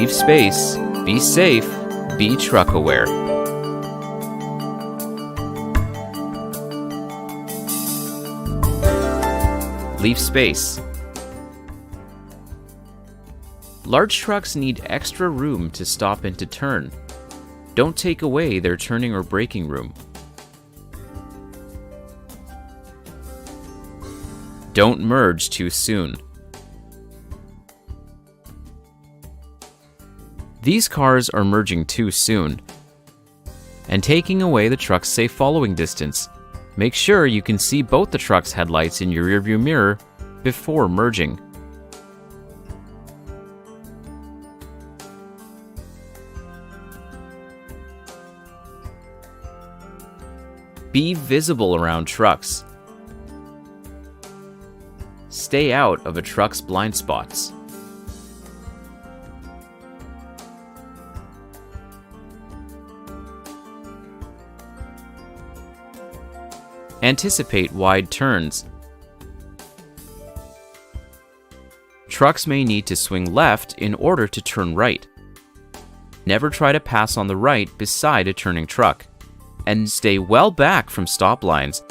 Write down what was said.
Leave space. Be safe. Be truck aware. Leave space. Large trucks need extra room to stop and to turn. Don't take away their turning or braking room. Don't merge too soon. These cars are merging too soon and taking away the truck's safe following distance. Make sure you can see both the truck's headlights in your rearview mirror before merging. Be visible around trucks. Stay out of a truck's blind spots. Anticipate wide turns. Trucks may need to swing left in order to turn right. Never try to pass on the right beside a turning truck. And stay well back from stop lines